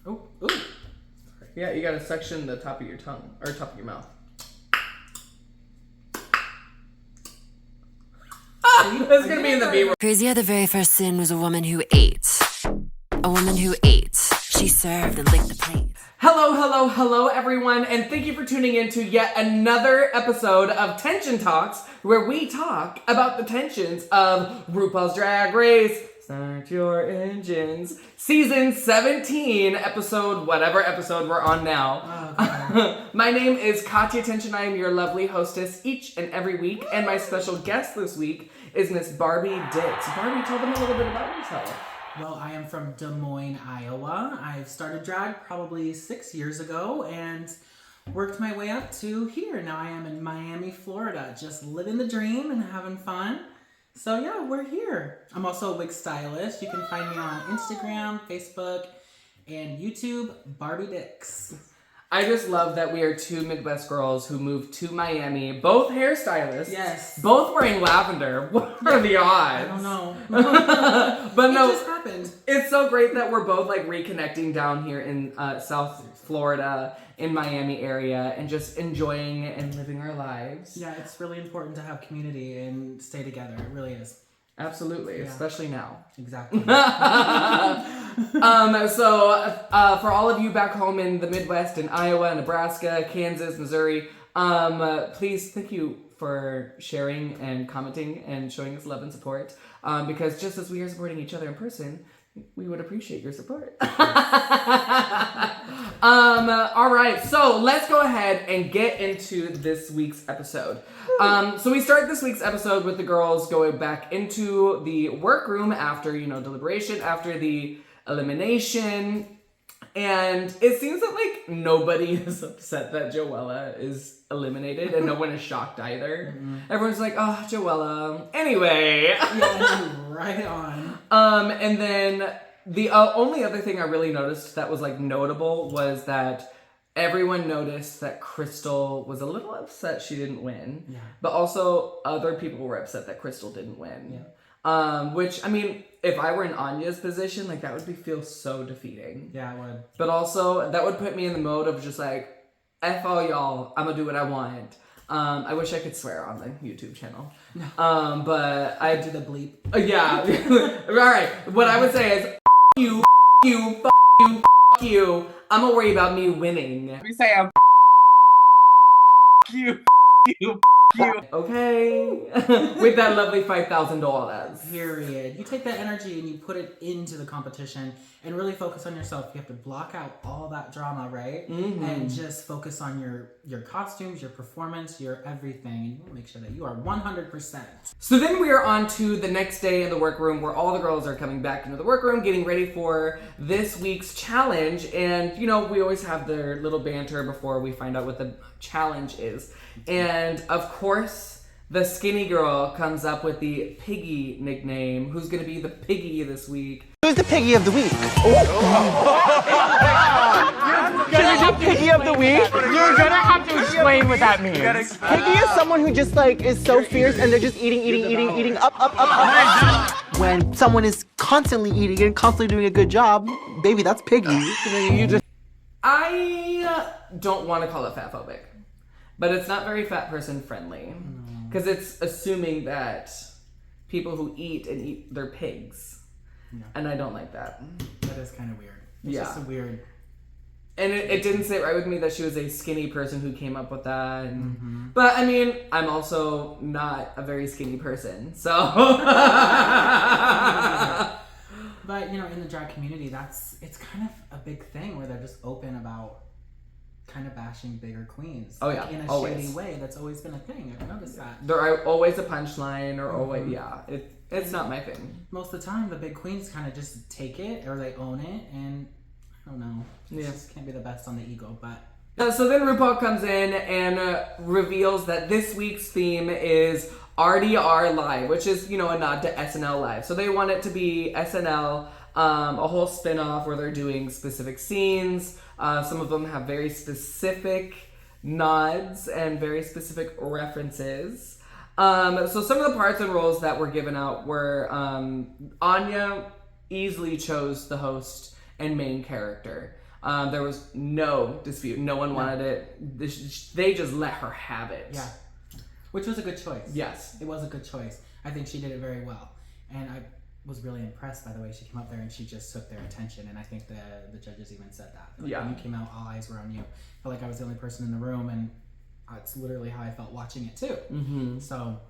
Oh, ooh. Yeah, you gotta suction the top of your tongue, or top of your mouth. That's gonna be in the B word. Crazy how the very first sin was a woman who ate. A woman who ate. She served and licked the plate. Hello, everyone, and thank you for tuning in to yet another episode of Tehnsion Talks, where we talk about the tensions of RuPaul's Drag Race. Start your engines. Season 17, whatever episode we're on now. Oh, my name is Kahtya Tehnsion. I am your lovely hostess each and every week, and my special guest this week is Miss Barbie D. Barbie, tell them a little bit about yourself. Well, I am from Des Moines, Iowa. I started drag probably 6 years ago and worked my way up to here. Now I am in Miami, Florida, just living the dream and having fun. So yeah, we're here. I'm also a wig stylist. You can find me on Instagram, Facebook, and YouTube, Barbie Dicks. I just love that we are two Midwest girls who moved to Miami, both hairstylists. Yes. Both wearing lavender. What are the odds? I don't know. But no, it just happened. It's so great that we're both like reconnecting down here in South Florida, in Miami area, and just enjoying it and living our lives. Yeah, it's really important to have community and stay together. It really is. Absolutely, Yeah. Especially now. Exactly. So for all of you back home in the Midwest, in Iowa, Nebraska, Kansas, Missouri, please, thank you for sharing and commenting and showing us love and support. Because just as we are supporting each other in person, we would appreciate your support. All right, so let's go ahead and get into this week's episode. So we start this week's episode with the girls going back into the workroom after, deliberation, after the elimination. And it seems that, nobody is upset that Joella is eliminated, and no one is shocked either. Mm-hmm. Everyone's like, oh, Joella. Anyway. Yeah, right on. And then the only other thing I really noticed that was, notable was that everyone noticed that Crystal was a little upset she didn't win. Yeah. But also, other people were upset that Crystal didn't win. Yeah. Which, I mean, if I were in Anya's position, that would feel so defeating. Yeah, it would. But also, that would put me in the mode of just F all y'all, I'm gonna do what I want. I wish I could swear on the YouTube channel. No. But I do the bleep. Yeah. Alright, what I would say is, you, you, you. I'm gonna worry about me winning. Let me say I'm you. Okay. With that lovely $5,000. Period. You take that energy and you put it into the competition and really focus on yourself. You have to block out all that drama, right? Mm-hmm. And just focus on your costumes, your performance, your everything. And you want to make sure that you are 100%. So then we are on to the next day in the workroom where all the girls are coming back into the workroom, getting ready for this week's challenge. And, we always have their little banter before we find out what the challenge is. And, of course, the skinny girl comes up with the Piggy nickname. Who's going to be the Piggy this week? Who's the Piggy of the week? Can you do Piggy of the week? You're gonna have to explain what that means. Piggy is someone who just is so fierce and they're just eating up. When someone is constantly eating and constantly doing a good job, baby, that's Piggy. I don't want to call it fatphobic, but it's not very fat person friendly because it's assuming that people who eat they're pigs, and I don't like that. That is kind of weird. It's just a weird. And it didn't sit right with me that she was a skinny person who came up with that. And, But, I mean, I'm also not a very skinny person, so... But, in the drag community, it's kind of a big thing where they're just open about kind of bashing bigger queens. Oh, yeah, In a always. shady way. That's always been a thing. I've noticed that. There are always a punchline or always... Yeah, it's not my thing. Most of the time, the big queens kind of just take it or they own it, and I don't know. It just can't be the best on the ego, but... So then RuPaul comes in and reveals that this week's theme is RDR Live, which is, a nod to SNL Live. So they want it to be SNL, a whole spin-off where they're doing specific scenes. Some of them have very specific nods and very specific references. So some of the parts and roles that were given out were Anya easily chose the host and main character. There was no dispute. No one wanted it. They just let her have it. Yeah. Which was a good choice. Yes. It was a good choice. I think she did it very well. And I was really impressed by the way she came up there and she just took their attention. And I think the judges even said that. Like, yeah. When you came out, all eyes were on you. I felt like I was the only person in the room, and it's literally how I felt watching it too. Mm-hmm. So...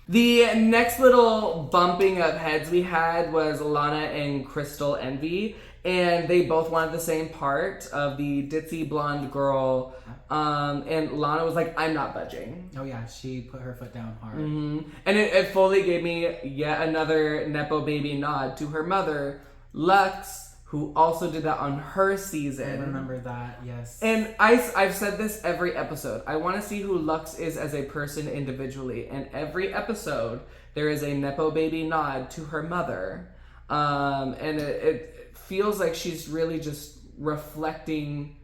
The next little bumping of heads we had was Lana and Crystal Envy, and they both wanted the same part of the ditzy blonde girl, and Lana was like, I'm not budging. Oh yeah, she put her foot down hard. Mm-hmm. And it fully gave me yet another Nepo baby nod to her mother, Lux, who also did that on her season. I remember that, yes. And I've said this every episode. I want to see who Lux is as a person individually. And every episode, there is a Nepo baby nod to her mother. And it feels like she's really just reflecting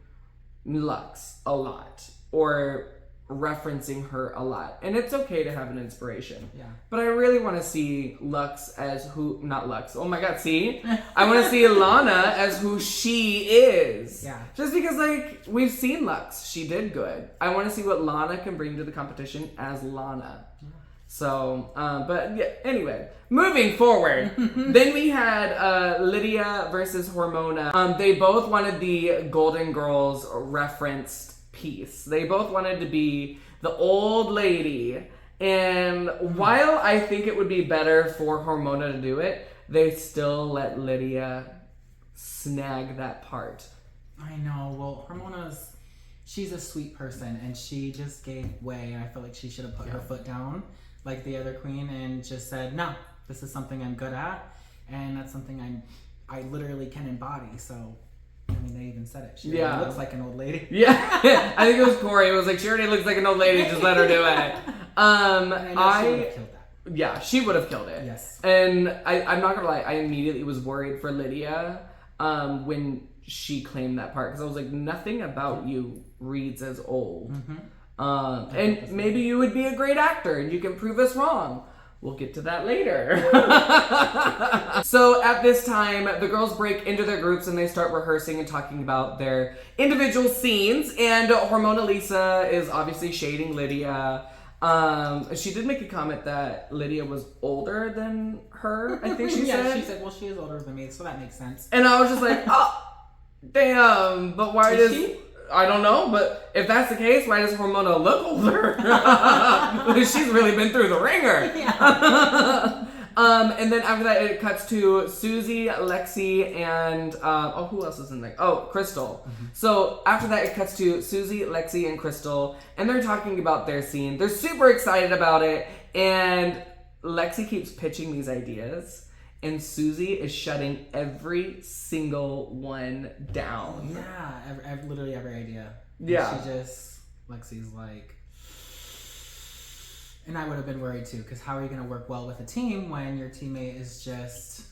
Lux a lot. Or referencing her a lot. And it's okay to have an inspiration. Yeah. But I really want to see Lux as not Lux. Oh my god, see? I want to see Lana as who she is. Yeah. Just because, like, we've seen Lux. She did good. I want to see what Lana can bring to the competition as Lana. Yeah. So, but yeah, anyway, moving forward. Then we had Lydia versus Hormona. They both wanted the Golden Girls referenced piece. They both wanted to be the old lady, and while I think it would be better for Hormona to do it, they still let Lydia snag that part. I know. Well, she's a sweet person, and she just gave way, and I feel like she should have put her foot down like the other queen and just said, no, this is something I'm good at, and that's something I literally can embody. So I mean, they even said it. She already looks like an old lady. Yeah. I think it was Corey. It was like, she already looks like an old lady. Just let her do it. I she would have killed that. Yeah, she would have killed it. Yes. And I'm not going to lie. I immediately was worried for Lydia when she claimed that part. Because I was like, nothing about you reads as old. Mm-hmm. And maybe you would be a great actor and you can prove us wrong. We'll get to that later. So at this time, the girls break into their groups and they start rehearsing and talking about their individual scenes. And Hormona Lisa is obviously shading Lydia. She did make a comment that Lydia was older than her, I think she said. Yeah, she said, well, she is older than me, so that makes sense. And I was just like, oh, damn. But why does she? I don't know, but if that's the case, why does Hormona look older? She's really been through the ringer. Yeah. And then after that, it cuts to Susie, Lexi, and who else is in there? Oh, Crystal. Mm-hmm. So after that, it cuts to Susie, Lexi, and Crystal, and they're talking about their scene. They're super excited about it, and Lexi keeps pitching these ideas. And Susie is shutting every single one down. Yeah, literally every idea. Yeah. And Lexi's like, and I would have been worried too, because how are you going to work well with a team when your teammate is just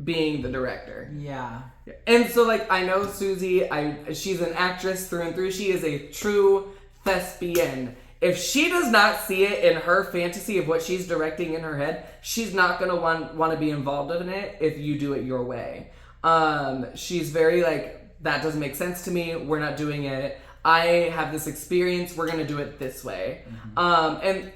being the director? Yeah. And so, like, I know Susie, she's an actress through and through. She is a true thespian. If she does not see it in her fantasy of what she's directing in her head, she's not going to want to be involved in it if you do it your way. She's very like, that doesn't make sense to me. We're not doing it. I have this experience. We're going to do it this way. Mm-hmm. And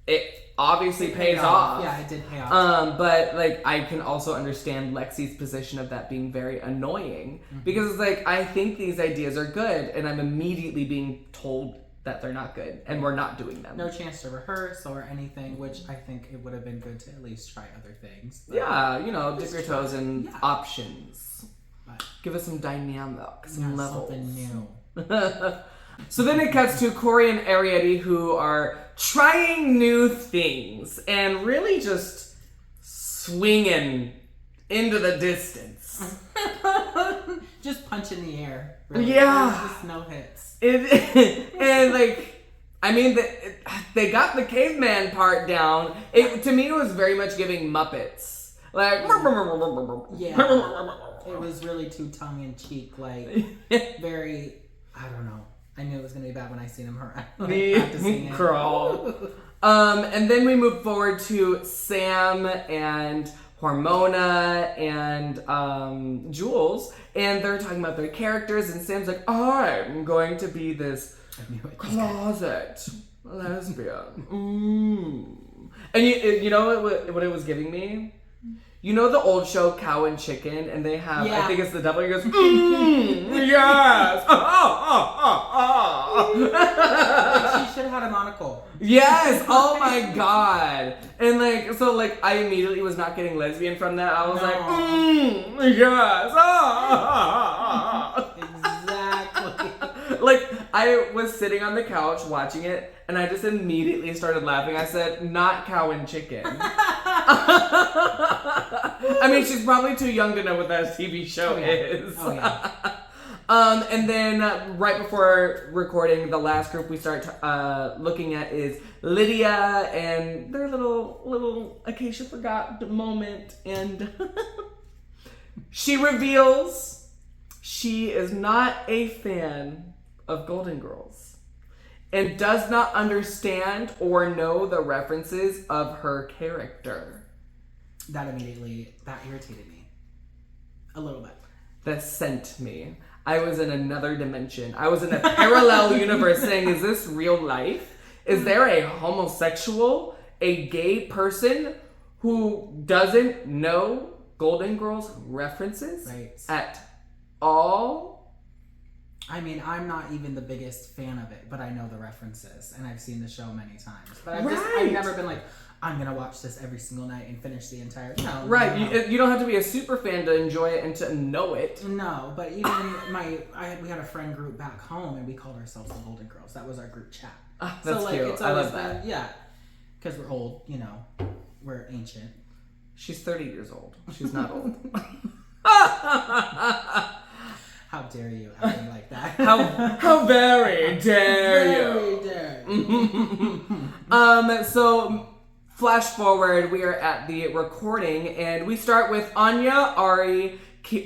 it obviously pays off. Yeah, it did pay off. But like, I can also understand Lexi's position of that being very annoying. Mm-hmm. Because it's like, I think these ideas are good and I'm immediately being told that they're not good and we're not doing them. No chance to rehearse or anything, which I think it would have been good to at least try other things. Yeah, dip your toes in options. But give us some dynamic, some levels. Something new. So then it cuts to Corey and Arietti, who are trying new things and really just swinging into the distance. Just punch in the air. Really. Yeah. Just no hits. And like, I mean, they got the caveman part down. To me, it was very much giving Muppets. Like, yeah. It was really too tongue-in-cheek, like, very, I don't know. I knew it was going to be bad when I seen him practicing it. Crawl. And then we move forward to Sam and Hormona and Jules, and they're talking about their characters, and Sam's like, I'm going to be this closet lesbian. And you know what it was giving me? You know the old show Cow and Chicken, and they have, I think it's the devil, he goes, yes! Like, she should have had a monocle. Yes! Oh my god! And like, so like, I immediately was not getting lesbian from that. I was like, yes! Exactly. Like, I was sitting on the couch watching it, and I just immediately started laughing. I said, not Cow and Chicken. I mean, she's probably too young to know what that TV show is. Oh, yeah. And then right before recording, the last group we start looking at is Lydia and their little Acacia forgot moment. And she reveals she is not a fan of Golden Girls and does not understand or know the references of her character. That irritated me. A little bit. That sent me. I was in another dimension. I was in a parallel universe saying, is this real life? Is there a homosexual, a gay person who doesn't know Golden Girls references at all? I mean, I'm not even the biggest fan of it, but I know the references, and I've seen the show many times. But I've never been like, I'm gonna watch this every single night and finish the entire. No, right. No. You don't have to be a super fan to enjoy it and to know it. No, but even we had a friend group back home, and we called ourselves the Golden Girls. That was our group chat. That's cute. It's I always love that. Yeah, because we're old. You know, we're ancient. She's 30 years old. She's not old. How dare you act like that? How very dare you? Very dare. So flash forward, we are at the recording, and we start with Anya, Ari,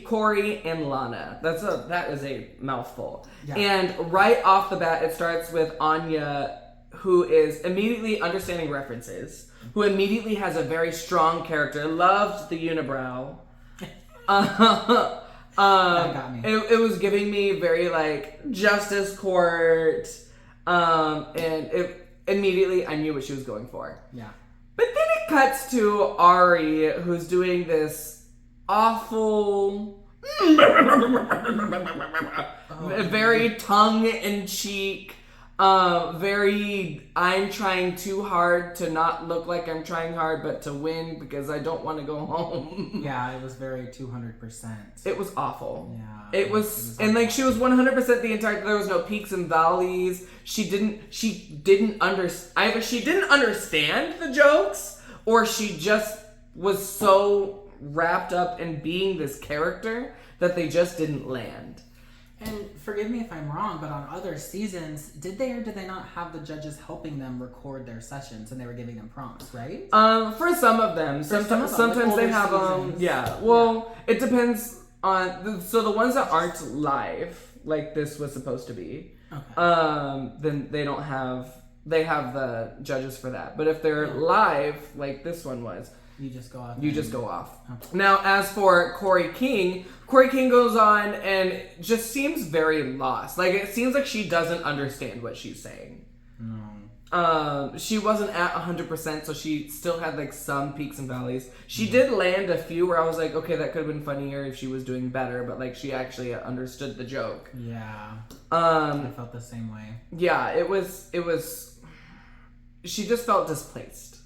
Corey, and Lana. That is a mouthful. Yeah. And right off the bat, it starts with Anya, who is immediately understanding references, who immediately has a very strong character, loves the unibrow. That got me. It was giving me very like Justice Court, and it immediately I knew what she was going for. Yeah. But then it cuts to Ari, who's doing this awful, very tongue-in-cheek, very I'm trying too hard to not look like I'm trying hard, but to win because I don't want to go home. Yeah, it was very 200%. It was awful. Yeah. It was and like she was 100% the entire. There was no peaks and valleys. She didn't either she didn't understand the jokes, or she just was so wrapped up in being this character that they just didn't land. And forgive me if I'm wrong, but on other seasons, did they or did they not have the judges helping them record their sessions and they were giving them prompts, right? For some of them. Sometimes they have them. Yeah. Well, it depends on. So the ones that aren't live, like this was supposed to be, then they don't have. They have the judges for that. But if they're live, like this one was, you just go off. You just go off. Okay. Now, as for Corey King goes on and just seems very lost. Like, it seems like she doesn't understand what she's saying. No. She wasn't at 100%, so she still had, like, some peaks and valleys. She did land a few where I was like, okay, that could have been funnier if she was doing better, but, like, she actually understood the joke. Yeah. I felt the same way. Yeah, it was... She just felt displaced.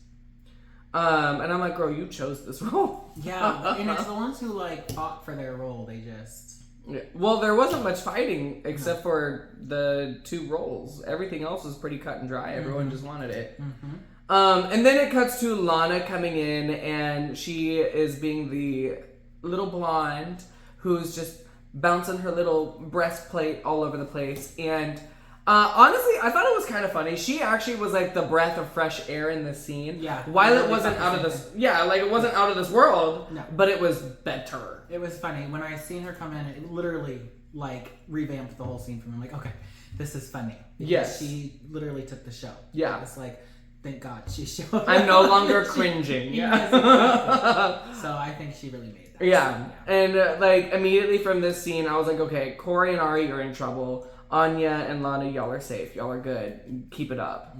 And I'm like, girl, you chose this role. Yeah, and it's the ones who like fought for their role. They just. Yeah. Well, there wasn't much fighting except for the two roles. Everything else was pretty cut and dry. Everyone just wanted it. Mm-hmm. And then it cuts to Lana coming in, and she is being the little blonde who's just bouncing her little breastplate all over the place. And honestly, I thought it was kind of funny. She actually was like the breath of fresh air in this scene. Yeah. While it wasn't out of this, like it wasn't out of this world. No. But it was better. It was funny when I seen her come in. It literally like revamped the whole scene for me. I'm like, okay, this is funny. Yes. She literally took the show. Yeah. It's like thank God she showed. I'm no longer cringing. Yes, exactly. So I think she really made that. Yeah. So, And like immediately from this scene, I was like, okay, Corey and Ari, you're in trouble. Anya and Lana, y'all are safe. Y'all are good. Keep it up.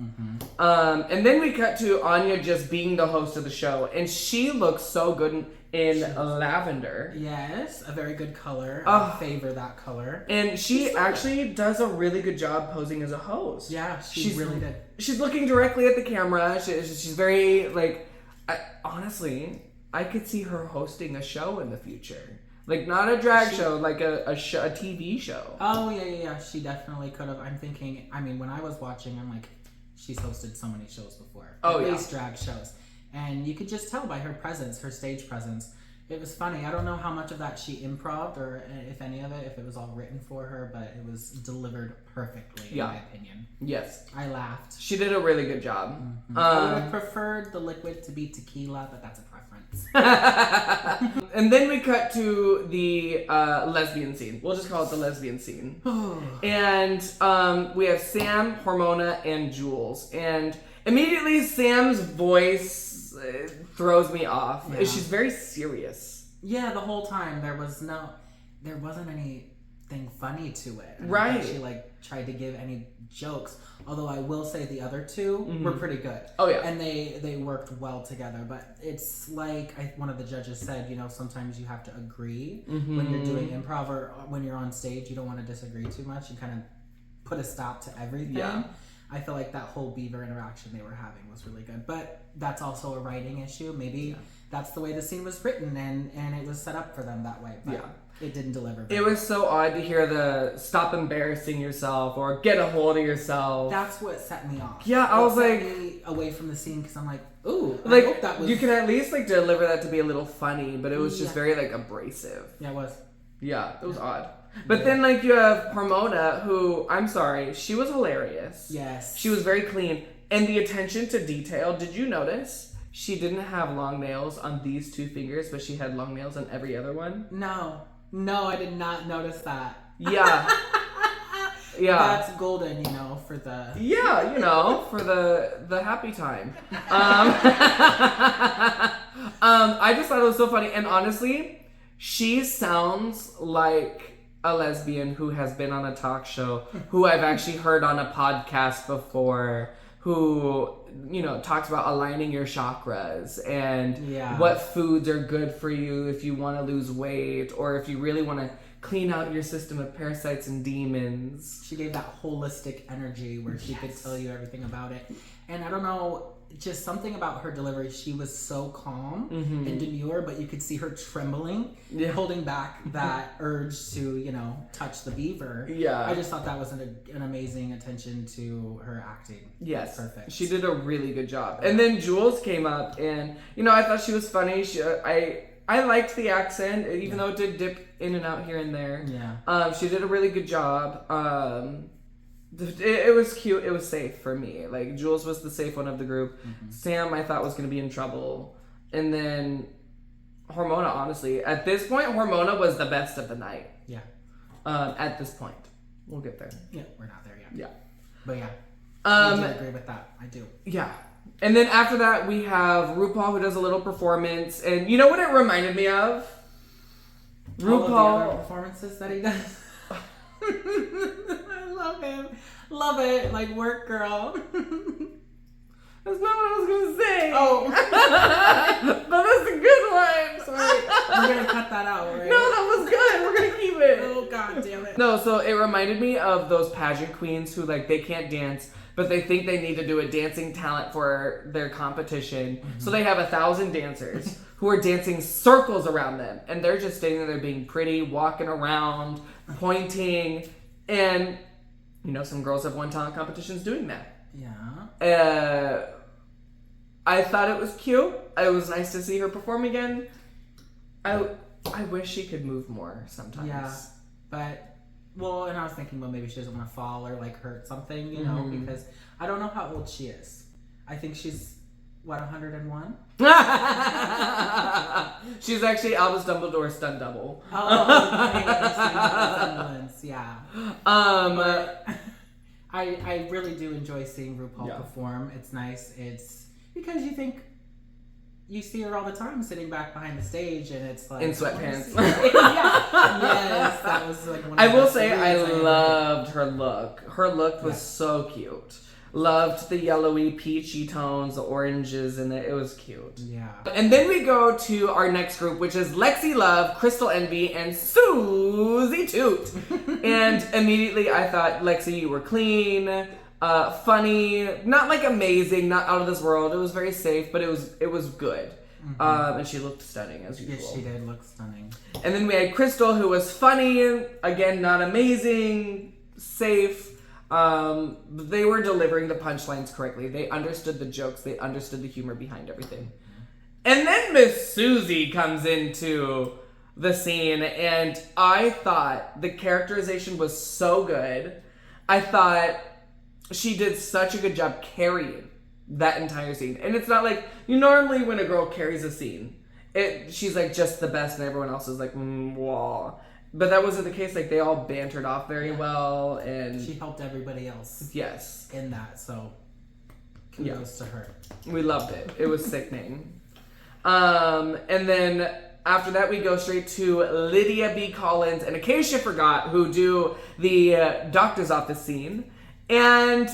And then we cut to Anya just being the host of the show, and she looks so good in lavender. Yes, a very good color. I favor that color. And she actually does a really good job posing as a host. Yeah, she's really good. She's looking directly at the camera. She's very like. Honestly, I could see her hosting a show in the future. Like, not a drag show, like a TV show. Oh, yeah. She definitely could have. I'm thinking, I mean, when I was watching, I'm like, she's hosted so many shows before. Oh, At least drag shows. And you could just tell by her presence, her stage presence. It was funny. I don't know how much of that she improv'd or if any of it, if it was all written for her, but it was delivered perfectly, in my opinion. Yes. I laughed. She did a really good job. I would have preferred the liquid to be tequila, but that's a preference. And then we cut to the lesbian scene. We'll just call it the lesbian scene. And we have Sam, Hormona, and Jules. And immediately Sam's voice throws me off. Yeah. She's very serious. Yeah, the whole time there wasn't anything funny to it. I don't Right. think she like tried to give any jokes. Although I will say the other two were pretty good. Oh, yeah. And they worked well together. But it's like one of the judges said, sometimes you have to agree when you're doing improv or when you're on stage. You don't want to disagree too much. You kind of put a stop to everything. Yeah. I feel like that whole beaver interaction they were having was really good. But that's also a writing issue. Maybe that's the way the scene was written and it was set up for them that way. But it didn't deliver. It was so odd to hear the stop embarrassing yourself or get a hold of yourself. That's what set me off. Yeah, I was like me away from the scene because I'm like, ooh, like I hope that was. you can at least like deliver that to be a little funny, but it was just very like abrasive. Yeah, it was. Yeah, it was odd. But then like you have Hormona, who I'm sorry, she was hilarious. Yes, she was very clean, and the attention to detail. Did you notice she didn't have long nails on these two fingers, but she had long nails on every other one? No, I did not notice that. Yeah. Yeah. That's golden, for the... Yeah, for the happy time. I just thought it was so funny. And honestly, she sounds like a lesbian who has been on a talk show, who I've actually heard on a podcast before, who, talks about aligning your chakras and what foods are good for you if you want to lose weight or if you really want to clean out your system of parasites and demons. She gave that holistic energy where she could tell you everything about it. And I don't know, just something about her delivery. She was so calm and demure, but you could see her trembling, holding back that urge to, touch the beaver. Yeah. I just thought that was an amazing attention to her acting. Yes. Perfect. She did a really good job. And then Jules came up and, I thought she was funny. I liked the accent, even though it did dip in and out here and there. Yeah. She did a really good job. It was cute. It was safe for me. Like, Jules was the safe one of the group. Sam, I thought, was going to be in trouble. And then Hormona, honestly. At this point, Hormona was the best of the night. Yeah. At this point. We'll get there. Yeah, we're not there yet. Yeah. But yeah. I do agree with that. I do. Yeah. And then after that, we have RuPaul, who does a little performance. And you know what it reminded me of? RuPaul. All of the other performances that he does. I love him. Love it. Like, work girl. That's not what I was going to say. Oh. But that's a good one. Sorry. We're going to cut that out, right? No, that was good. We're going to keep it. Oh, God damn it. No, so it reminded me of those pageant queens who, like, they can't dance, but they think they need to do a dancing talent for their competition. So they have 1,000 dancers who are dancing circles around them. And they're just standing there being pretty, walking around, pointing. And, some girls have won talent competitions doing that. Yeah. I thought it was cute. It was nice to see her perform again. I wish she could move more sometimes. Yeah, but... Well, and I was thinking, maybe she doesn't want to fall or, hurt something, because I don't know how old she is. I think she's, 101? She's actually Albus Dumbledore's stunt double. Oh, okay. Yeah. I really do enjoy seeing RuPaul perform. It's nice. It's because you see her all the time sitting back behind the stage, and it's like in sweatpants. Yes, that was like one of I the will best say I movies loved her look. Her look was so cute. Loved the yellowy, peachy tones, the oranges in it. It was cute. Yeah. And then we go to our next group, which is Lexi Love, Crystal Envy, and Susie Toot. And immediately I thought, Lexi, you were clean, funny, not like amazing, not out of this world. It was very safe, but it was good. And she looked stunning as usual. Yes, she did look stunning. And then we had Crystal, who was funny, again, not amazing, safe. They were delivering the punchlines correctly. They understood the jokes. They understood the humor behind everything. And then Miss Susie comes into the scene, and I thought the characterization was so good. I thought she did such a good job carrying that entire scene. And it's not like, normally when a girl carries a scene, she's like just the best and everyone else is like, wah. But that wasn't the case. Like, they all bantered off very well, and she helped everybody else. Yes. In that, so kudos to her. We loved it. It was sickening. And then after that, we go straight to Lydia B. Collins and Acacia Forgot, who do the doctor's office scene. And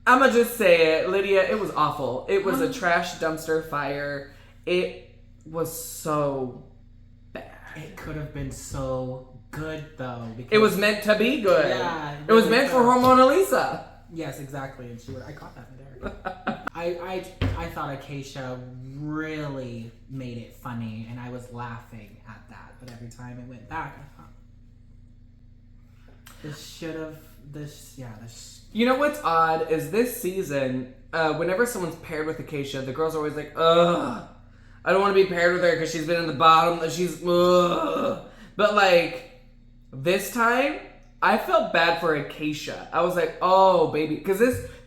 I'm gonna just say it, Lydia, it was awful. It was a trash dumpster fire. It was so bad. It could have been so good, though. Because it was meant to be good. Yeah. It was meant for her Mona Lisa. Yes, exactly. And I caught that there. I thought Acacia really made it funny, and I was laughing at that. But every time it went back, I thought, You know what's odd is this season, whenever someone's paired with Acacia, the girls are always like, ugh. I don't want to be paired with her because she's been in the bottom. Ugh. But like, this time, I felt bad for Acacia. I was like, oh, baby. Because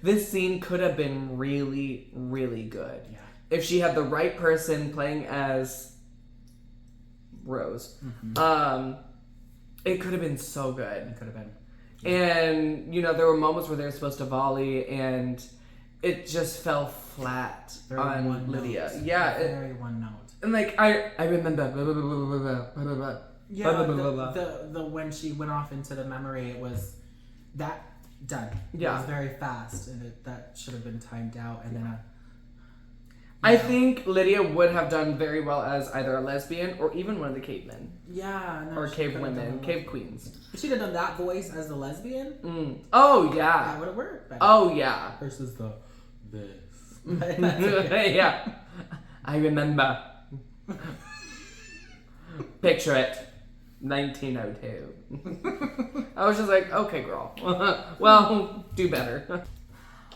this scene could have been really, really good. Yeah. If she had the right person playing as Rose. Mm-hmm. It could have been so good. It could have been. And, there were moments where they were supposed to volley, and it just fell flat on Lydia. Note. Yeah. Very one note. And like, I remember. Yeah, the when she went off into the memory, it was that done. Yeah. It was very fast, and that should have been timed out. And then I think Lydia would have done very well as either a lesbian or even one of the cavemen. Yeah. No, or cave women, cave queens. She'd have done that voice as the lesbian. Oh, yeah. That would have worked better. Oh, yeah. Versus this. Yeah. I remember. Picture it. 1902. I was just like, okay, girl. Well, do better.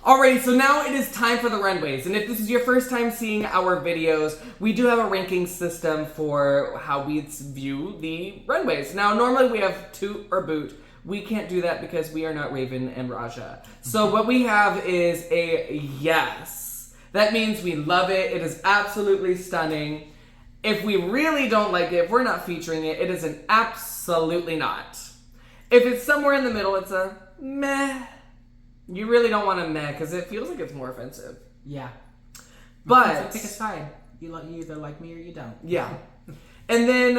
Alrighty, so now it is time for the runways. And if this is your first time seeing our videos, we do have a ranking system for how we view the runways. Now, normally we have toot or boot. We can't do that because we are not Raven and Raja. So what we have is a yes. That means we love it. It is absolutely stunning. If we really don't like it, if we're not featuring it, it is an absolutely not. If it's somewhere in the middle, it's a meh. You really don't want a meh because it feels like it's more offensive. Yeah. But pick a side. You either like me or you don't. Yeah. And then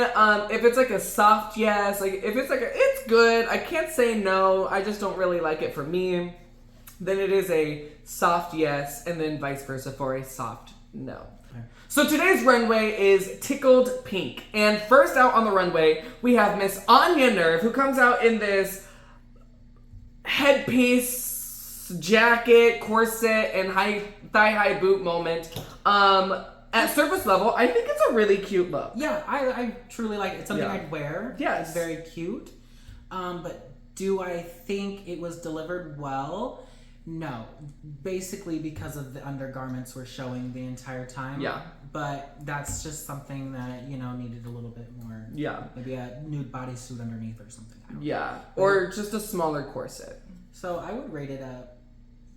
if it's like a soft yes, like if it's like it's good, I can't say no, I just don't really like it for me, then it is a soft yes, and then vice versa for a soft no. So today's runway is Tickled Pink. And first out on the runway, we have Miss Anya Nerve, who comes out in this headpiece, jacket, corset, and thigh-high boot moment. At surface level, I think it's a really cute look. Yeah, I truly like it. It's something I'd wear. Yes. It's very cute. But do I think it was delivered well? No. Basically because of the undergarments we're showing the entire time. Yeah. But that's just something that, needed a little bit more. Yeah. Maybe a nude bodysuit underneath or something. I don't know. Or just a smaller corset. So I would rate it a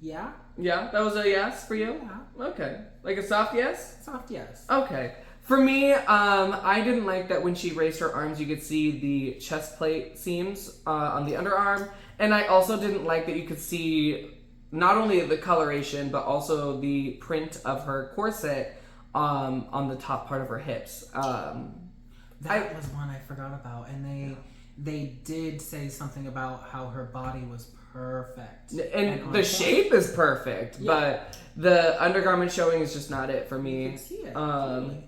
yeah, that was a yes for you? Yeah. Okay. Like a soft yes? Soft yes. Okay. For me, I didn't like that when she raised her arms, you could see the chest plate seams on the underarm. And I also didn't like that you could see not only the coloration, but also the print of her corset on the top part of her hips. That was one I forgot about. And they did say something about how her body was perfect. And the shape is perfect, but the undergarment showing is just not it for me. You can see it.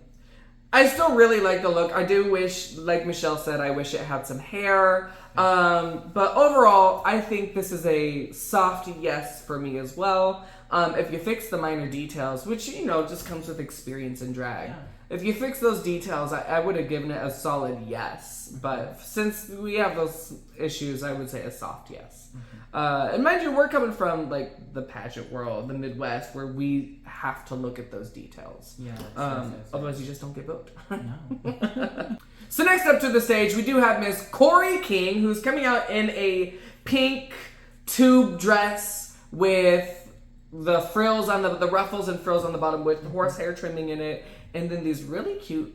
I still really like the look. I do wish, like Michelle said, I wish it had some hair. But overall, I think this is a soft yes for me as well. If you fix the minor details, which, just comes with experience in drag. Yeah. If you fix those details, I would have given it a solid yes. But since we have those issues, I would say a soft yes. And mind you, we're coming from like the pageant world, the Midwest, where we have to look at those details. Yeah. Otherwise, you just don't get booked. No. So next up to the stage, we do have Miss Corey King, who's coming out in a pink tube dress with the frills on the ruffles and frills on the bottom with horsehair trimming in it, and then these really cute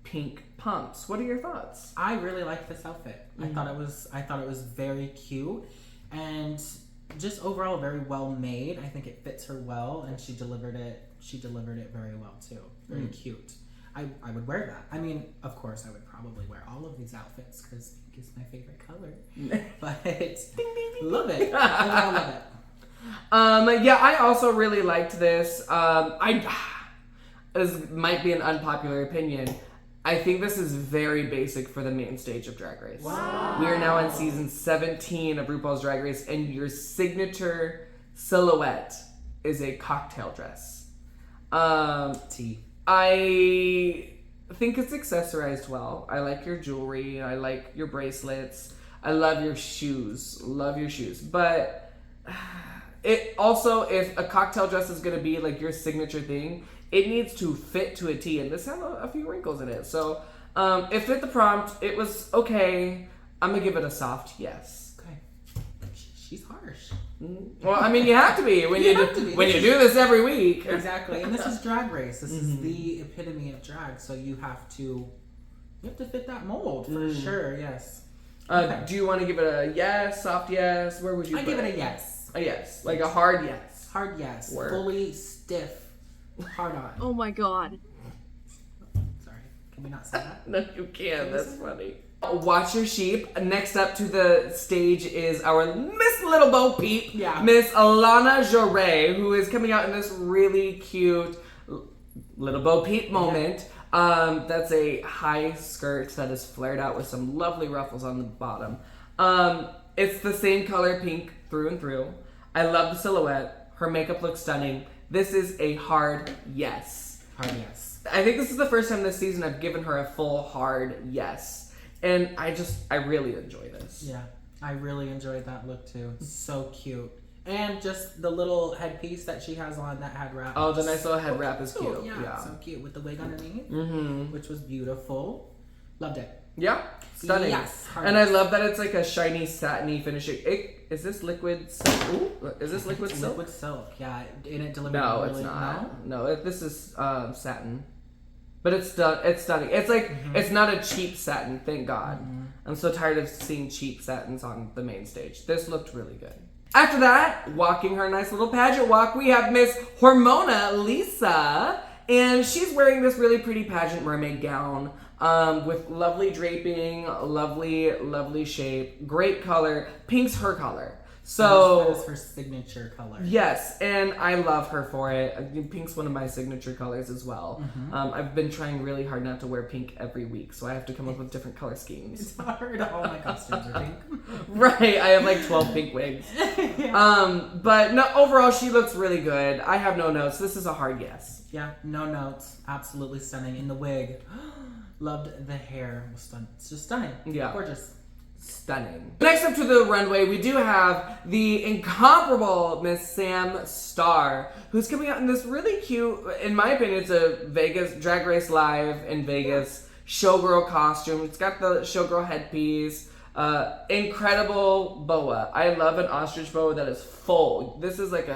pink pumps. What are your thoughts? I really like this outfit. I thought it was very cute and just overall very well made. I think it fits her well, and she delivered it very well too. Very cute. I would wear that. I mean, of course, I would probably wear all of these outfits because pink is my favorite color. But love it. I love it. Yeah, I also really liked this. This might be an unpopular opinion. I think this is very basic for the main stage of Drag Race. Wow. We are now in season 17 of RuPaul's Drag Race, and your signature silhouette is a cocktail dress. Tea. I think it's accessorized well. I like your jewelry. I like your bracelets. I love your shoes. But it also, if a cocktail dress is going to be like your signature thing, it needs to fit to a T. And this had a few wrinkles in it. So it fit the prompt. It was okay. I'm going to give it a soft yes. Okay. She's harsh. Well, I mean, you have to be when you do this every week. Exactly, and this is Drag Race. This is the epitome of drag. So you have to fit that mold for sure. Yes. Okay. Do you want to give it a yes, soft yes? Where would you? I give it a yes. A yes, like a hard yes. Hard yes. Word. Fully stiff. Hard on. Oh my god. Sorry. Can we not say that? No, you can. That's funny. Watch your sheep. Next up to the stage is our Miss Little Bo Peep, Miss Alana Jarre, who is coming out in this really cute Little Bo Peep moment. That's a high skirt that is flared out with some lovely ruffles on the bottom. It's the same color pink through and through. I love the silhouette. Her makeup looks stunning. This is a hard yes. Hard yes. I think this is the first time this season I've given her a full hard yes. And I really enjoy this. Yeah, I really enjoyed that look too. So cute. And just the little headpiece that she has on, that head wrap. Oh, the nice little head wrap is cute. Yeah, so cute with the wig underneath, which was beautiful. Loved it. Yeah, stunning. Yes. And I love that it's like a shiny, satiny finishing. Is this liquid silk? Ooh, is this liquid silk? Liquid silk, yeah. And it delivered No, really, it's not. No, this is satin. But it's stunning. It's like, it's not a cheap satin, thank God. I'm so tired of seeing cheap satins on the main stage. This looked really good. After that, walking her nice little pageant walk, we have Miss Hormona Lisa. And she's wearing this really pretty pageant mermaid gown with lovely draping, lovely shape, great color. Pink's her color. So that is her signature color. Yes, and I love her for it. Pink's one of my signature colors as well. I've been trying really hard not to wear pink every week, so I have to come up with different color schemes. It's hard. All my costumes are pink. Right, I have like 12 pink wigs. But no, overall she looks really good. I have no notes. This is a hard yes. Yeah, no notes. Absolutely stunning. In the wig. Loved the hair. It was stunning. It's just stunning. Yeah. Gorgeous. Stunning. Next up to the runway, we do have the incomparable Miss Sam Starr, who's coming out in this really cute, in my opinion, it's a Vegas Drag Race Live in Vegas showgirl costume. It's got the showgirl headpiece. Incredible boa. I love an ostrich boa that is full. This is like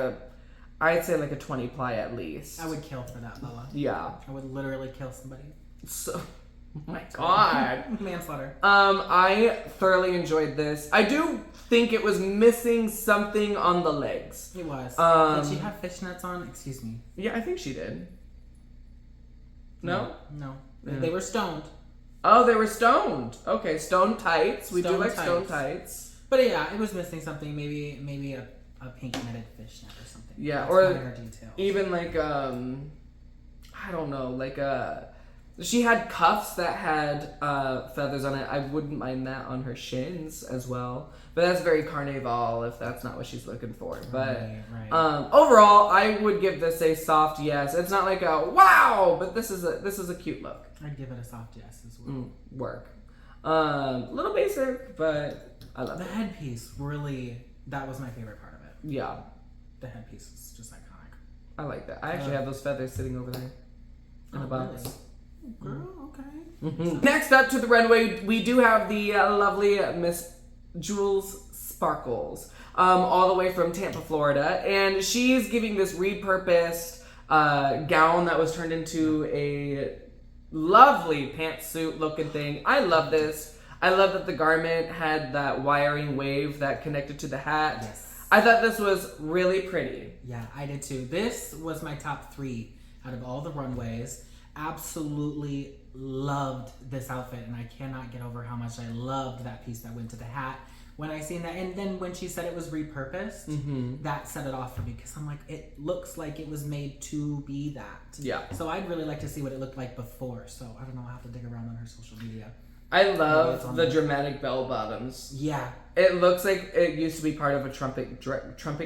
I'd say like a 20 ply at least. I would kill for that, Bella. Yeah. I would literally kill somebody. So, oh my God. Manslaughter. I thoroughly enjoyed this. I do think it was missing something on the legs. It was. Did she have fishnets on? Excuse me. Yeah, I think she did. No? No. They were stoned. Oh, they were stoned. Okay, stone tights. We do Stone like tights. stone tights. But yeah, it was missing something. Maybe a pink netted fishnet or something. Yeah, That's or minor detail. even like I don't know, like she had cuffs that had feathers on it. I wouldn't mind that on her shins as well. But that's very carnival if that's not what she's looking for. But Right. overall, I would give this a soft yes. It's not like a wow, but this is a cute look. I'd give it a soft yes as well. Work. A little basic, but I love The it. headpiece really, that was my favorite part of it. Yeah, The headpiece is just iconic. I like that. I actually have those feathers sitting over there in a box. Really? Girl, okay. Next up to the runway, we do have the lovely Miss Jules Sparkles, all the way from Tampa, Florida, and she's giving this repurposed gown that was turned into a lovely pantsuit looking thing. I love this. I love that the garment had that wiring wave that connected to the hat. Yes. I thought this was really pretty. Yeah, I did too. This was my top 3 out of all the runways. Absolutely loved this outfit, and I cannot get over how much I loved that piece that went to the hat. When I seen that, and then when she said it was repurposed, that set it off for me because I'm like, it looks like it was made to be that. Yeah. So I'd really like to see what it looked like before. So I don't know. I'll have to dig around on her social media. I Maybe it's love on the there. dramatic bell bottoms. Yeah, It looks like it used to be part of a trumpet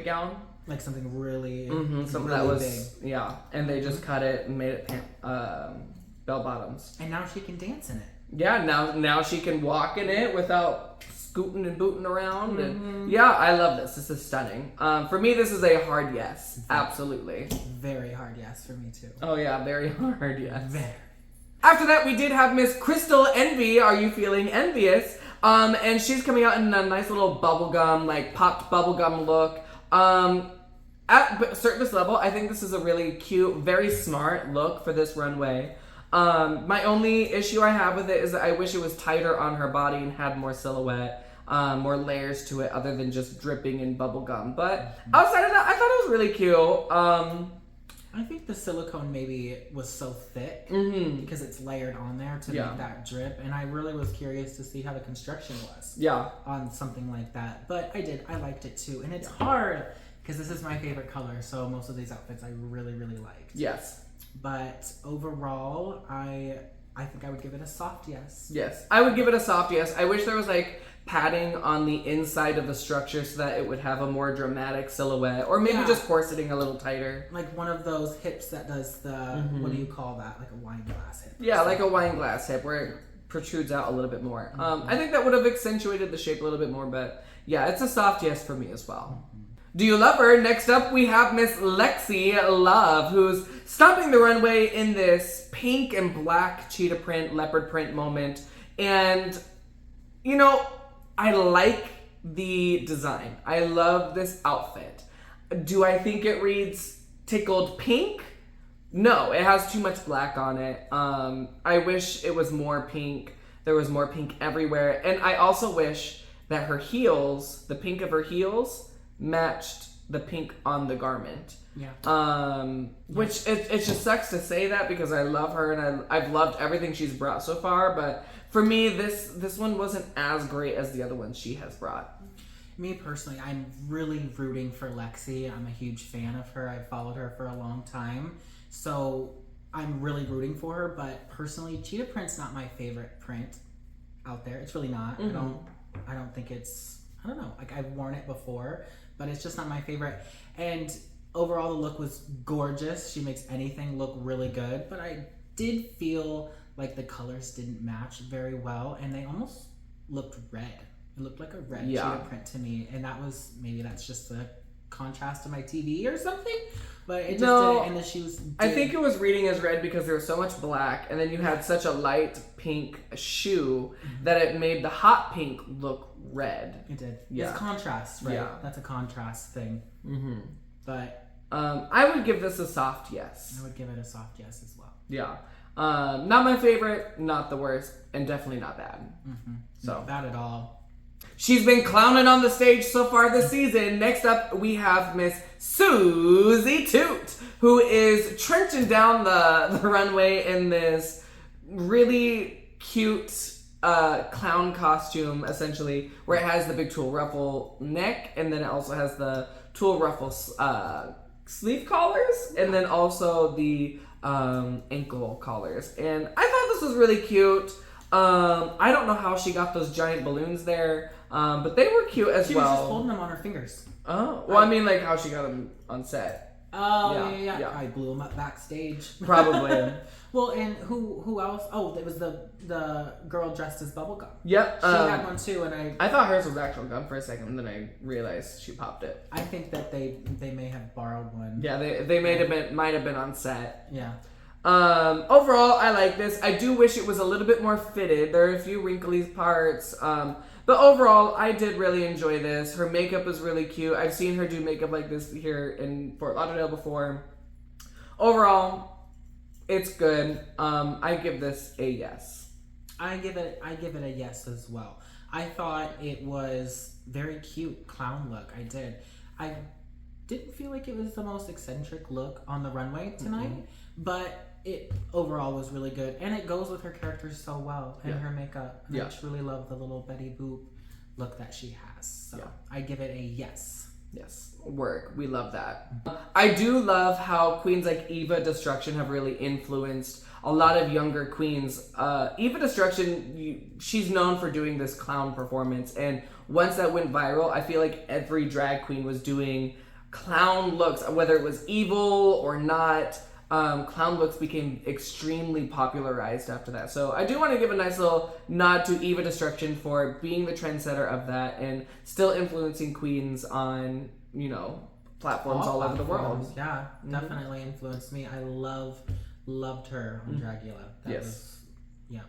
gown. like something really, Something really that was big. yeah, and they just cut it and made it bell bottoms. And now she can dance in it. Yeah, now she can walk in it without scooting and booting around. And yeah, I love this. This is stunning. For me, this is a hard yes. Absolutely. Very hard yes for me too. Oh yeah, very hard yes. Very. After that, we did have Miss Crystal Envy. Are you feeling envious? And she's coming out in a nice little bubblegum, like popped bubblegum look. At surface level, I think this is a really cute, very smart look for this runway. My only issue I have with it is that I wish it was tighter on her body and had more silhouette, more layers to it other than just dripping in bubblegum. But outside of that, I thought it was really cute. I think the silicone maybe was so thick because it's layered on there to Yeah. make that drip, and I really was curious to see how the construction was Yeah. on something like that. But I liked it too, and it's hard because this is my favorite color, so most of these outfits I really liked. Yes. But overall, I think I would give it a soft yes. Yes. I would give it a soft yes. I wish there was like padding on the inside of the structure so that it would have a more dramatic silhouette, or maybe Yeah. just corseting a little tighter. Like one of those hips that does the what do you call that? Like a wine glass hip. Yeah, like a wine glass hip where it protrudes out a little bit more. I think that would have accentuated the shape a little bit more, but yeah, it's a soft yes for me as well. Do you love her? Next up, we have Miss Lexi Love, who's stomping the runway in this pink and black cheetah print, leopard print moment. And, you know, I like the design. I love this outfit. Do I think it reads tickled pink? No, it has too much black on it. I wish it was more pink. There was more pink everywhere. And I also wish that her heels, the pink of her heels, matched the pink on the garment. Yeah. Which it just sucks to say that because I love her and I've loved everything she's brought so far, but for me this one wasn't as great as the other ones she has brought. Me personally, I'm really rooting for Lexi. I'm a huge fan of her. I've followed her for a long time. So I'm really rooting for her, but personally, cheetah print's not my favorite print out there. It's really not. I don't think it's, I don't know, like I've worn it before, but it's just not my favorite. And overall the look was gorgeous. She makes anything look really good, but I did feel like the colors didn't match very well and they almost looked red. It looked like a red cheetah print to me, and that's just the contrast to my TV or something, but it just didn't, and the shoes did. I think it was reading as red because there was so much black and then you had such a light pink shoe that it made the hot pink look red. It did. Yeah. It's contrast, right? Yeah. That's a contrast thing. But I would give this a soft yes. I would give it a soft yes as well. Yeah. Not my favorite, not the worst, and definitely not bad. So Not bad at all. she's been clowning on the stage so far this season. Next up, we have Miss Susie Toot, who is trenching down the runway in this really cute clown costume, essentially, where it has the big tulle ruffle neck, and then it also has the tulle ruffle sleeve collars, and then also the ankle collars. And I thought this was really cute. I don't know how she got those giant balloons there, but they were cute as She well. was just holding them on her fingers. Oh, well, I mean, like how she got them on set. Oh, Yeah, yeah. I blew them up backstage. Probably. Well, and who else? Oh, it was the girl dressed as Bubblegum. Yep. She had one too, and I thought hers was actual gum for a second, and then I realized she popped it. I think that they may have borrowed one. Yeah, they might have been on set. Yeah. Overall, I like this. I do wish it was a little bit more fitted. There are a few wrinkly parts. But overall, I did really enjoy this. Her makeup is really cute. I've seen her do makeup like this here in Fort Lauderdale before. Overall, it's good. I give this a yes. I give it a yes as well. I thought it was very cute clown look. I did. I didn't feel like it was the most eccentric look on the runway tonight, but it overall was really good, and it goes with her character so well and her makeup. And I truly love the little Betty Boop look that she has. So I give it a yes. Yes, work. We love that. I do love how queens like Eva Destruction have really influenced a lot of younger queens. Eva Destruction, she's known for doing this clown performance, and once that went viral, I feel like every drag queen was doing clown looks, whether it was evil or not. Clown looks became extremely popularized after that. So I do want to give a nice little nod to Eva Destruction for being the trendsetter of that and still influencing queens on, platforms all over the world. Yeah, definitely influenced me. I loved her on Dragula.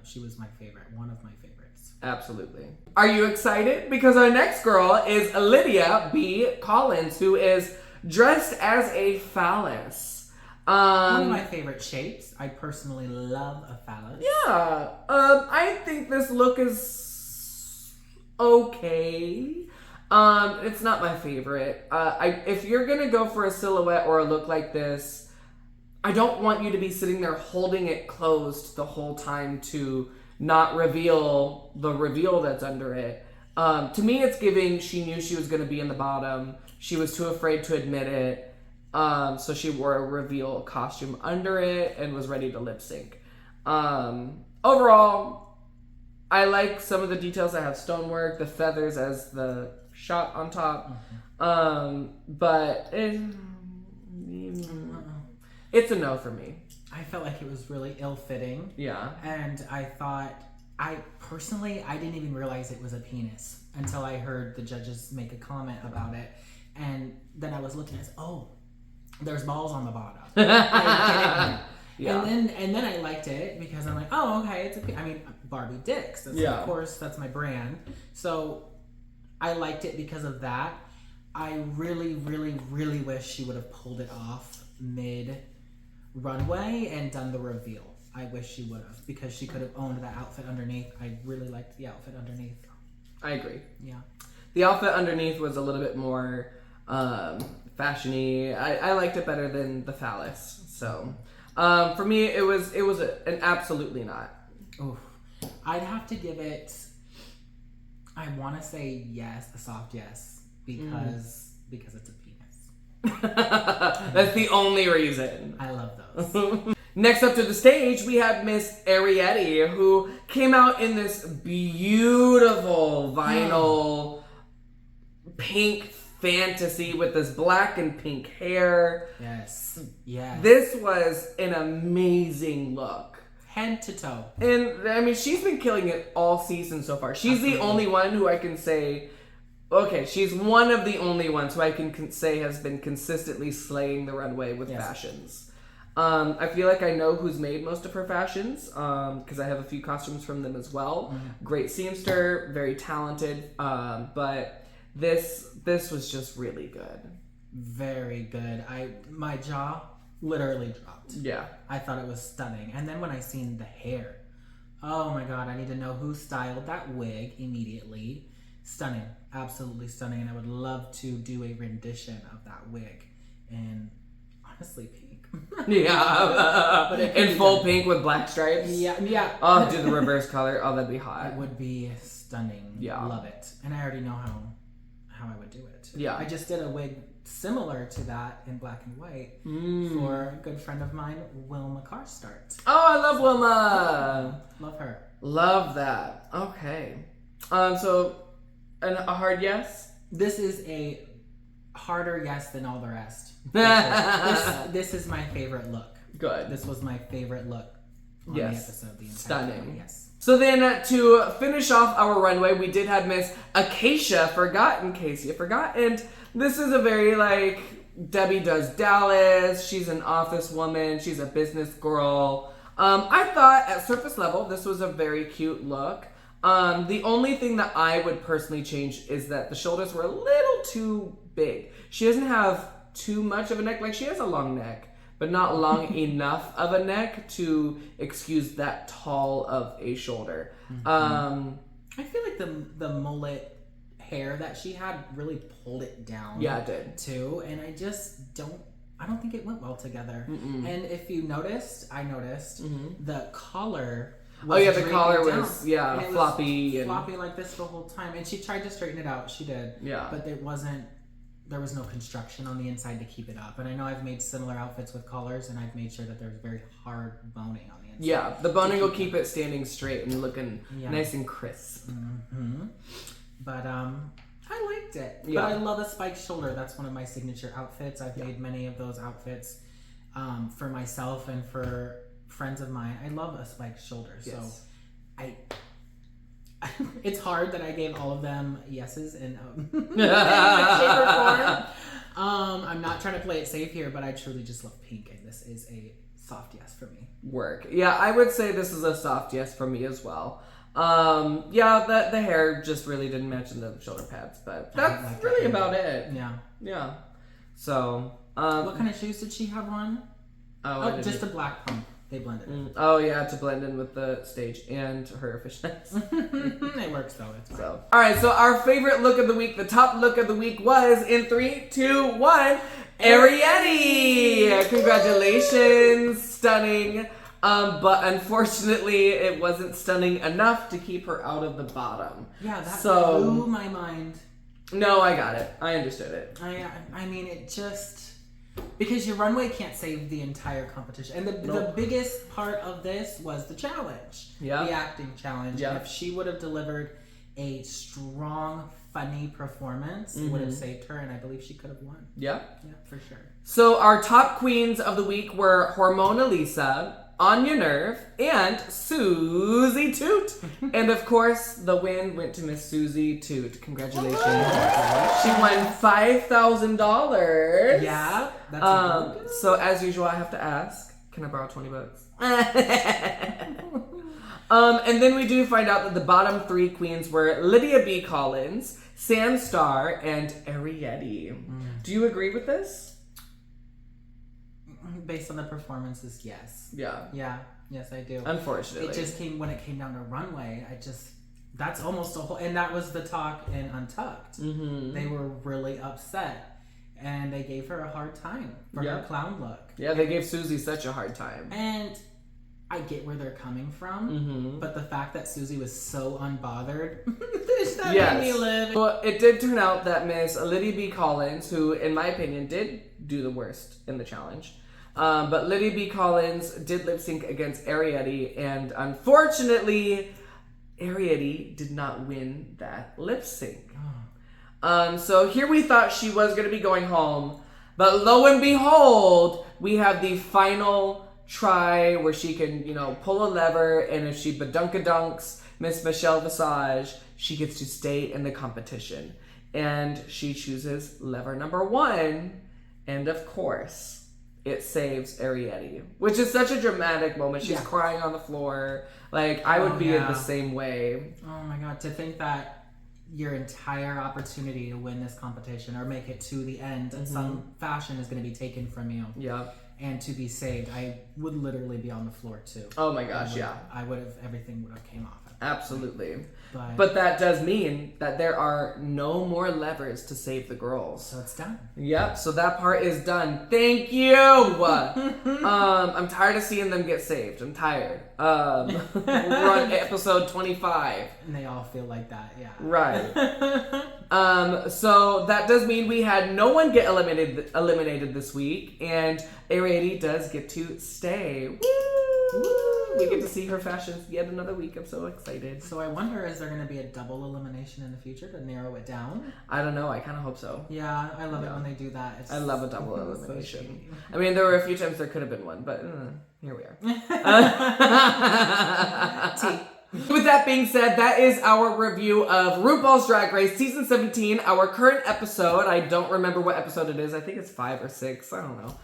She was my favorite. One of my favorites. Absolutely. Are you excited? Because our next girl is Lydia B. Collins, who is dressed as a phallus. One of my favorite shapes. I personally love a phallus. Yeah. I think this look is okay. It's not my favorite. If you're gonna go for a silhouette or a look like this, I don't want you to be sitting there holding it closed the whole time to not reveal the reveal that's under it. To me, it's giving she knew she was gonna be in the bottom. She was too afraid to admit it. So she wore a reveal costume under it and was ready to lip sync. Overall, I like some of the details that have stonework, the feathers as the shot on top. But it's a no for me. I felt like it was really ill-fitting. Yeah. And I thought, I didn't even realize it was a penis until I heard the judges make a comment about it. And then I was looking at there's balls on the bottom. Yeah. And then I liked it because I'm like, oh, okay, Barbie dicks. Of course, that's my brand. So I liked it because of that. I really, really, really wish she would have pulled it off mid-runway and done the reveal. I wish she would have, because she could have owned that outfit underneath. I really liked the outfit underneath. I agree. Yeah. The outfit underneath was a little bit more fashion-y. I liked it better than the phallus. So for me, it was an absolutely not. Oof. I'd have to give it, I want to say yes, a soft yes, because it's a penis. That's the only reason. I love those. Next up to the stage, we have Miss Arietti, who came out in this beautiful vinyl pink fantasy with this black and pink hair. Yes. This was an amazing look. Head to toe. And, she's been killing it all season so far. She's the only one who I can say... Okay, she's one of the only ones who I can say has been consistently slaying the runway with fashions. I feel like I know who's made most of her fashions, because I have a few costumes from them as well. Great seamster, very talented, but this was just really good. Very good. My jaw literally dropped. Yeah. I thought it was stunning. And then when I seen the hair, oh my God, I need to know who styled that wig immediately. Stunning. Absolutely stunning. And I would love to do a rendition of that wig. And honestly, pink. Yeah. But it could in be full done. pink with black stripes. Yeah. Oh, do the reverse color. Oh, that'd be hot. It would be stunning. Yeah. Love it. And I already know how I would do it. Yeah. I just did a wig similar to that in black and white for a good friend of mine, Wilma Carstart. Oh, I love Wilma. Love her. Love that. Okay. So a hard yes? This is a harder yes than all the rest. This is my favorite look. Good. This was my favorite look on the episode. The entire Stunning. time. Yes. So then to finish off our runway, we did have Miss Kahtya forgot, in case you forgot. And this is a very like, Debbie Does Dallas. She's an office woman. She's a business girl. I thought at surface level, this was a very cute look. The only thing that I would personally change is that the shoulders were a little too big. She doesn't have too much of a neck. Like, she has a long neck, but not long enough of a neck to excuse that tall of a shoulder. I feel like the mullet hair that she had really pulled it down. Yeah, it did. Too. And I don't think it went well together. And if you noticed, I noticed the collar was the draping collar down. was, And it floppy. was floppy like this the whole time. And she tried to straighten it out. She did. Yeah. But there was no construction on the inside to keep it up. And I know I've made similar outfits with collars, and I've made sure that there's very hard boning on the inside. Yeah, the boning will keep it standing straight and looking nice and crisp. But I liked it. Yeah. But I love a spiked shoulder. That's one of my signature outfits. I've made many of those outfits for myself and for friends of mine. I love a spiked shoulder. Yes. So it's hard that I gave all of them yeses in like shape or form. I'm not trying to play it safe here, but I truly just love pink, and this is a soft yes for me. Work. Yeah, I would say this is a soft yes for me as well. The hair just really didn't match in the shoulder pads, but that's like really that about either. it. Yeah. Yeah. So, What kind of shoes did she have on? I Just a black pump. They blended it. Oh yeah, to blend in with the stage and her fishnets. It works though. It's fine. So, all right. So our favorite look of the week, the top look of the week, was in 3, 2, 1, Ariete. Congratulations, stunning. But unfortunately, it wasn't stunning enough to keep her out of the bottom. Yeah, that So- blew my mind. No, I got it. I understood it. I mean, it just... Because your runway can't save the entire competition. And the biggest part of this was the challenge. Yeah. The acting challenge. Yeah. And if she would have delivered a strong, funny performance, it would have saved her, and I believe she could have won. Yeah. Yeah, for sure. So our top queens of the week were Hormona Lisa, Anya Nerve, and Susie Toot. And of course, the win went to Miss Susie Toot. Congratulations. She won $5,000. Yeah, that's good. So as usual, I have to ask, can I borrow $20? And then we do find out that the bottom 3 queens were Lydia B. Collins, Sam Starr, and Ariete. Do you agree with this? Based on the performances, yes. Yeah. Yeah, yes, I do. Unfortunately. It just came when it came down to runway. That's almost a whole, and that was the talk in Untucked. They were really upset, and they gave her a hard time for her clown look. Yeah, they gave Susie such a hard time. And I get where they're coming from, but the fact that Susie was so unbothered, that made me live. Well, it did turn out that Miss Lydia B. Collins, who in my opinion did do the worst in the challenge, but Lydia B. Collins did lip sync against Ariete, and unfortunately, Ariete did not win that lip sync. So here we thought she was going to be going home, but lo and behold, we have the final try where she can, pull a lever, and if she badunkadunks Miss Michelle Visage, she gets to stay in the competition. And she chooses lever number 1, and of course, it saves Ariete, which is such a dramatic moment. She's crying on the floor. Like, I would be in the same way. Oh my god, to think that your entire opportunity to win this competition or make it to the end in some fashion is going to be taken from you. Yeah. And to be saved, I would literally be on the floor too. Oh my gosh, Everything would have came off. Absolutely. But But that does mean that there are no more levers to save the girls. so it's done. Yep, so that part is done. Thank you! I'm tired of seeing them get saved. I'm tired. We're on episode 25. And they all feel like that, yeah. Right. So that does mean we had no one get eliminated this week, and Ariadne does get to stay. Woo! We get to see her fashions yet another week. I'm so excited. So I wonder, is there going to be a double elimination in the future to narrow it down? I don't know. I kind of hope so. Yeah, I love it when they do that. I love a double so elimination. sweet. I mean, there were a few times there could have been one, but here we are. With that being said, that is our review of RuPaul's Drag Race Season 17, our current episode. I don't remember what episode it is. I think it's 5 or 6. I don't know.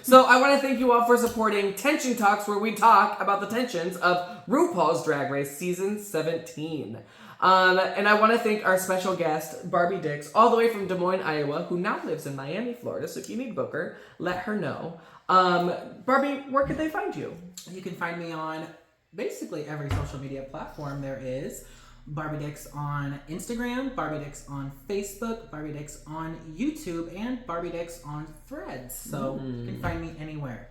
So I want to thank you all for supporting Tehnsion Talks, where we talk about the tensions of RuPaul's Drag Race Season 17. And I want to thank our special guest, Barbie D, all the way from Des Moines, Iowa, who now lives in Miami, Florida. So if you need Booker, let her know. Barbie, where could they find you? You can find me on basically every social media platform there is. Barbie Dix on Instagram, Barbie Dix on Facebook, Barbie Dix on YouTube, and Barbie Dix on Threads. So you can find me anywhere.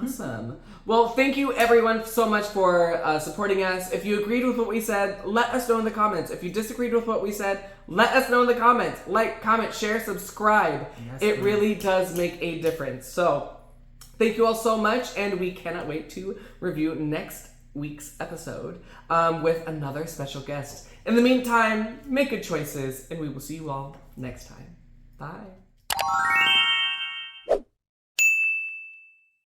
Awesome. Well, thank you everyone so much for supporting us. If you agreed with what we said, let us know in the comments. If you disagreed with what we said, let us know in the comments. Like, comment, share, subscribe. Yes, it please. really does make a difference. So thank you all so much, and we cannot wait to review next week's episode with another special guest. In the meantime, make good choices, and we will see you all next time. Bye.